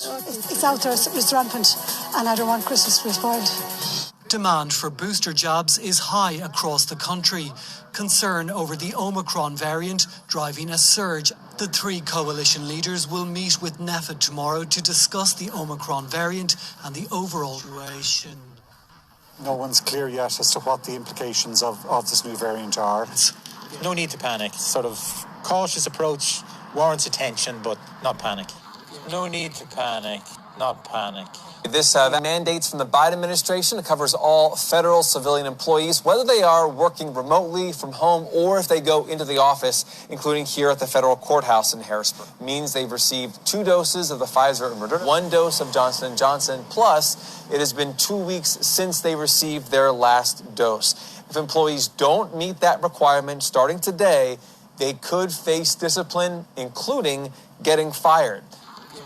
It's out there, it's rampant, and I don't want Christmas to be spoiled. Demand for booster jobs is high across the country. Concern over the Omicron variant driving a surge. The three coalition leaders will meet with NEFA tomorrow to discuss the Omicron variant and the overall situation. No one's clear yet as to what the implications of this new variant are. No need to panic. Sort of cautious approach warrants attention, but not panic. No need to panic, not panic. This mandates from the Biden administration. It covers all federal civilian employees, whether they are working remotely from home or if they go into the office, including here at the federal courthouse in Harrisburg. It means they've received 2 doses of the Pfizer and Moderna, 1 dose of Johnson & Johnson, plus it has been 2 weeks since they received their last dose. If employees don't meet that requirement starting today, they could face discipline, including getting fired.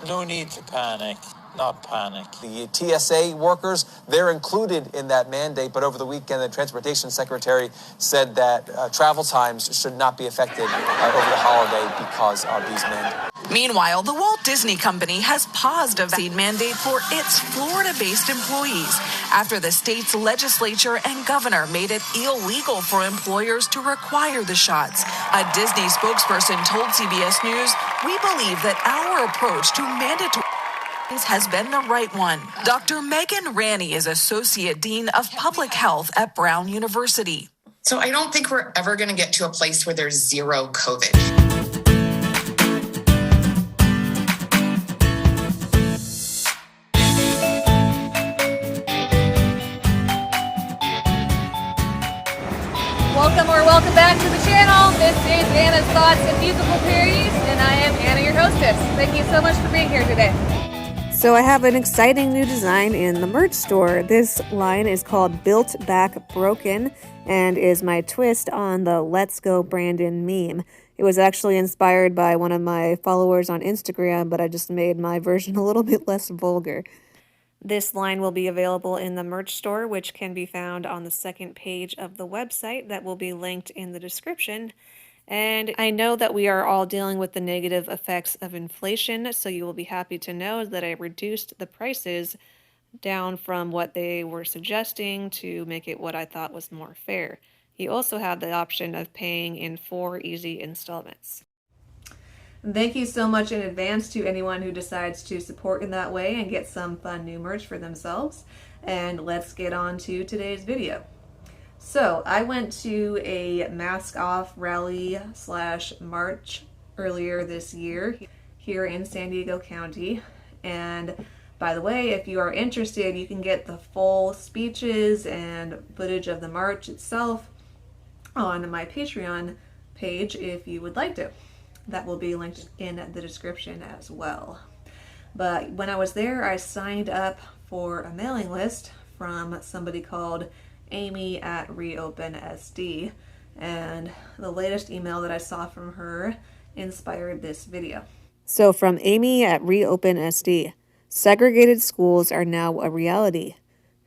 No need to panic. Not panic. The TSA workers, they're included in that mandate, but over the weekend, the Transportation Secretary said that travel times should not be affected over the holiday because of these mandates. Meanwhile, the Walt Disney Company has paused a vaccine mandate for its Florida-based employees after the state's legislature and governor made it illegal for employers to require the shots. A Disney spokesperson told CBS News, "We believe that our approach to mandatory has been the right one." Dr. Megan Ranney is Associate Dean of Public Health at Brown University. So I don't think we're ever going to get to a place where there's zero COVID. Welcome back to the channel. This is Anna's Thoughts and Musical Parodies, and I am Anna, your hostess. Thank you so much for being here today. So I have an exciting new design in the merch store. This line is called Built Back Broken and is my twist on the Let's Go Brandon meme. It was actually inspired by one of my followers on Instagram, but I just made my version a little bit less vulgar. This line will be available in the merch store, which can be found on the second page of the website that will be linked in the description. And I know that we are all dealing with the negative effects of inflation, so you will be happy to know that I reduced the prices down from what they were suggesting to make it what I thought was more fair. You also have the option of paying in 4 easy installments. Thank you so much in advance to anyone who decides to support in that way and get some fun new merch for themselves. And let's get on to today's video. So I went to a mask off rally / march earlier this year here in San Diego County. And by the way, if you are interested, you can get the full speeches and footage of the march itself on my Patreon page if you would like to. That will be linked in the description as well. But when I was there, I signed up for a mailing list from somebody called Amy at ReopenSD, and the latest email that I saw from her inspired this video. So from Amy at ReopenSD, segregated schools are now a reality.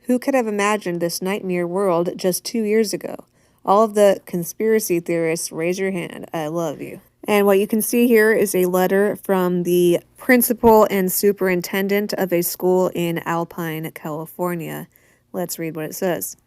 Who could have imagined this nightmare world just 2 years ago? All of the conspiracy theorists, raise your hand. I love you. And what you can see here is a letter from the principal and superintendent of a school in Alpine, California. Let's read what it says.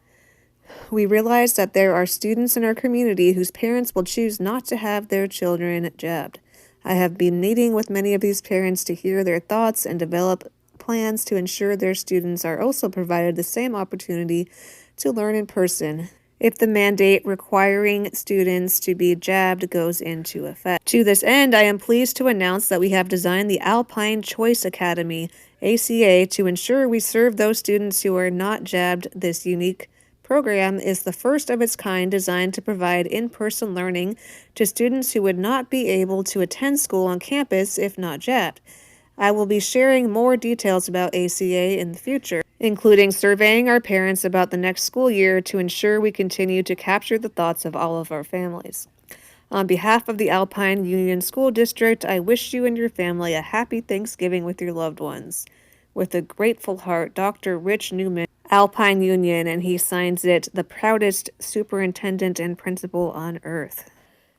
We realize that there are students in our community whose parents will choose not to have their children jabbed. I have been meeting with many of these parents to hear their thoughts and develop plans to ensure their students are also provided the same opportunity to learn in person if the mandate requiring students to be jabbed goes into effect. To this end, I am pleased to announce that we have designed the Alpine Choice Academy, ACA, to ensure we serve those students who are not jabbed. This unique program is the first of its kind designed to provide in-person learning to students who would not be able to attend school on campus if not jabbed. I will be sharing more details about ACA in the future, including surveying our parents about the next school year to ensure we continue to capture the thoughts of all of our families. On behalf of the Alpine Union School District, I wish you and your family a happy Thanksgiving with your loved ones. With a grateful heart, Dr. Rich Newman, Alpine Union, and he signs it, the proudest superintendent and principal on earth.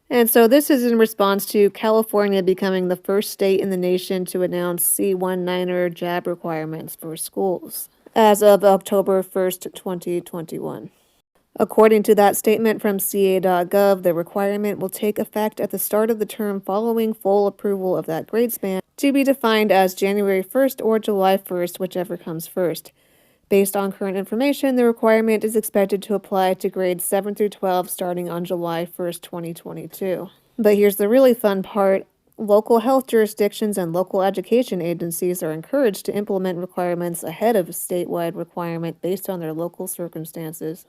And so this is in response to California becoming the first state in the nation to announce C19er jab requirements for schools as of October 1st, 2021. According to that statement from ca.gov, the requirement will take effect at the start of the term following full approval of that grade span, to be defined as January 1st or July 1st, whichever comes first. Based on current information, the requirement is expected to apply to grades 7 through 12 starting on July 1st, 2022. But here's the really fun part. Local health jurisdictions and local education agencies are encouraged to implement requirements ahead of a statewide requirement based on their local circumstances.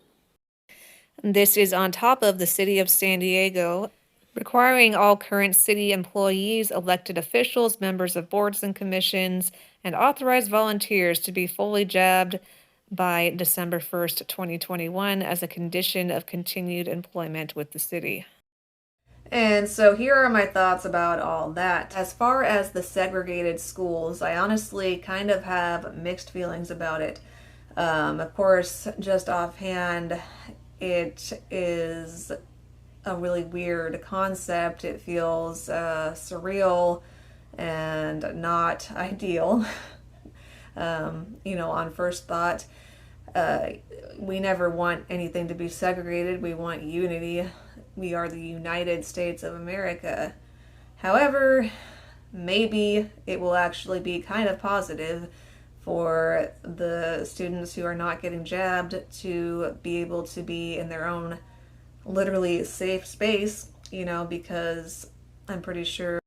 This is on top of the city of San Diego requiring all current city employees, elected officials, members of boards and commissions, and authorized volunteers to be fully jabbed by December 1st, 2021 as a condition of continued employment with the city. And so here are my thoughts about all that. As far as the segregated schools, I honestly kind of have mixed feelings about it. Of course, just offhand, it is a really weird concept. It feels surreal and not ideal. On first thought, we never want anything to be segregated. We want unity. We are the United States of America. However, maybe it will actually be kind of positive for the students who are not getting jabbed to be able to be in their own literally safe space, because I'm pretty sure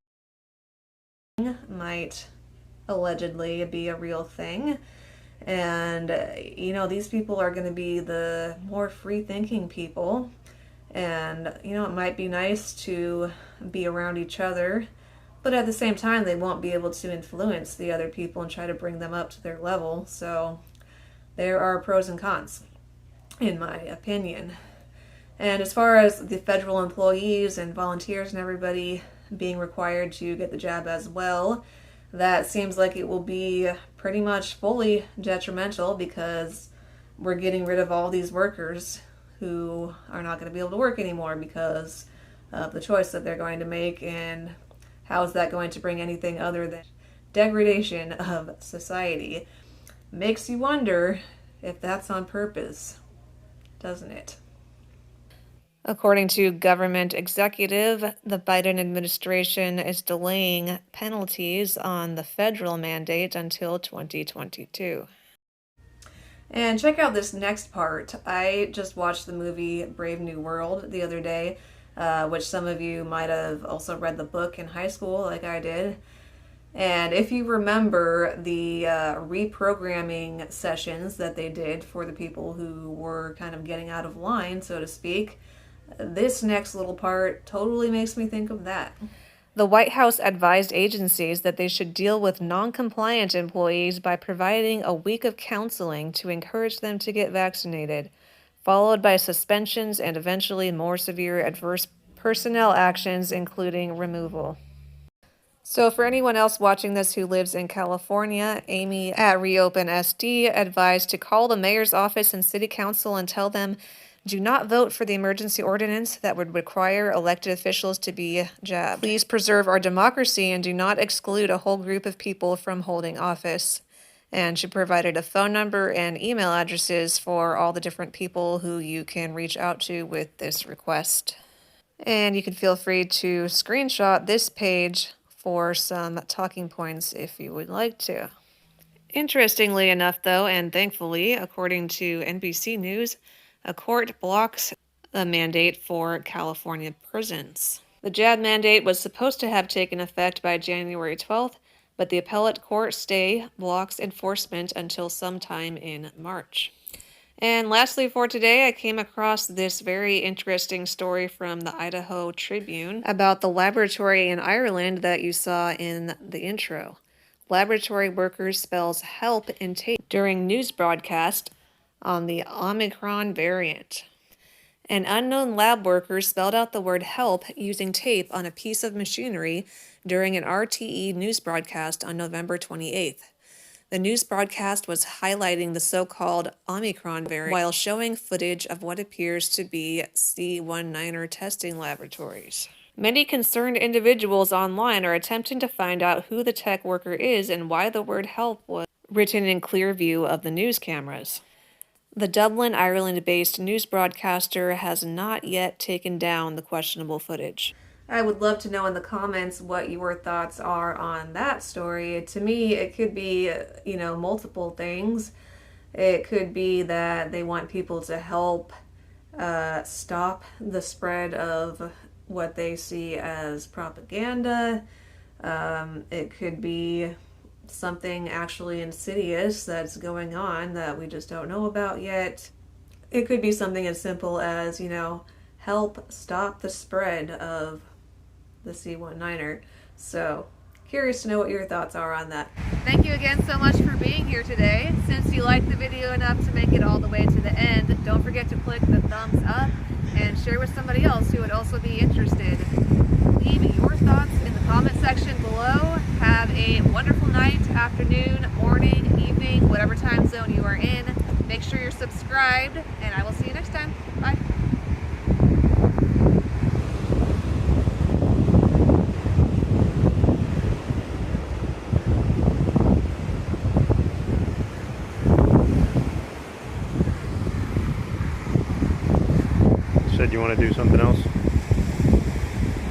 might allegedly be a real thing. And, these people are going to be the more free-thinking people. And, it might be nice to be around each other, but at the same time, they won't be able to influence the other people and try to bring them up to their level. So there are pros and cons, in my opinion. And as far as the federal employees and volunteers and everybody being required to get the jab as well, that seems like it will be pretty much fully detrimental, because we're getting rid of all these workers who are not going to be able to work anymore because of the choice that they're going to make. And how is that going to bring anything other than degradation of society? Makes you wonder if that's on purpose, doesn't it? According to government executive, the Biden administration is delaying penalties on the federal mandate until 2022. And check out this next part. I just watched the movie Brave New World the other day, which some of you might have also read the book in high school like I did. And if you remember the reprogramming sessions that they did for the people who were kind of getting out of line, so to speak, this next little part totally makes me think of that. The White House advised agencies that they should deal with non-compliant employees by providing a week of counseling to encourage them to get vaccinated, followed by suspensions and eventually more severe adverse personnel actions, including removal. So for anyone else watching this who lives in California, Amy at Reopen SD advised to call the mayor's office and city council and tell them, do not vote for the emergency ordinance that would require elected officials to be jabbed. Please preserve our democracy and do not exclude a whole group of people from holding office. And she provided a phone number and email addresses for all the different people who you can reach out to with this request. And you can feel free to screenshot this page for some talking points if you would like to. Interestingly enough, though, and thankfully, according to NBC News, a court blocks a mandate for California prisons. The jab mandate was supposed to have taken effect by January 12th, but the appellate court stay blocks enforcement until sometime in March. And lastly for today, I came across this very interesting story from the Idaho Tribune about the laboratory in Ireland that you saw in the intro. Laboratory workers spells help in tape during news broadcast on the Omicron variant. An unknown lab worker spelled out the word help using tape on a piece of machinery during an RTE news broadcast on November 28th. The news broadcast was highlighting the so-called Omicron variant while showing footage of what appears to be C19er testing laboratories. Many concerned individuals online are attempting to find out who the tech worker is and why the word help was written in clear view of the news cameras. The Dublin, Ireland-based news broadcaster has not yet taken down the questionable footage. I would love to know in the comments what your thoughts are on that story. To me, it could be, multiple things. It could be that they want people to help stop the spread of what they see as propaganda. It could be something actually insidious that's going on that we just don't know about yet. It could be something as simple as, help stop the spread of the C19er. So, curious to know what your thoughts are on that. Thank you again so much for being here today. Since you liked the video enough to make it all the way to the end, don't forget to click the thumbs up and share with somebody else who would also be interested. Leave your thoughts in the comment section below. Have a wonderful night, afternoon, morning, evening, whatever time zone you are in. Make sure you're subscribed, and I will see you next time. Bye. Said you want to do something else?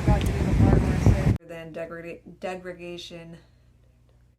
About to do the part where I said then degradation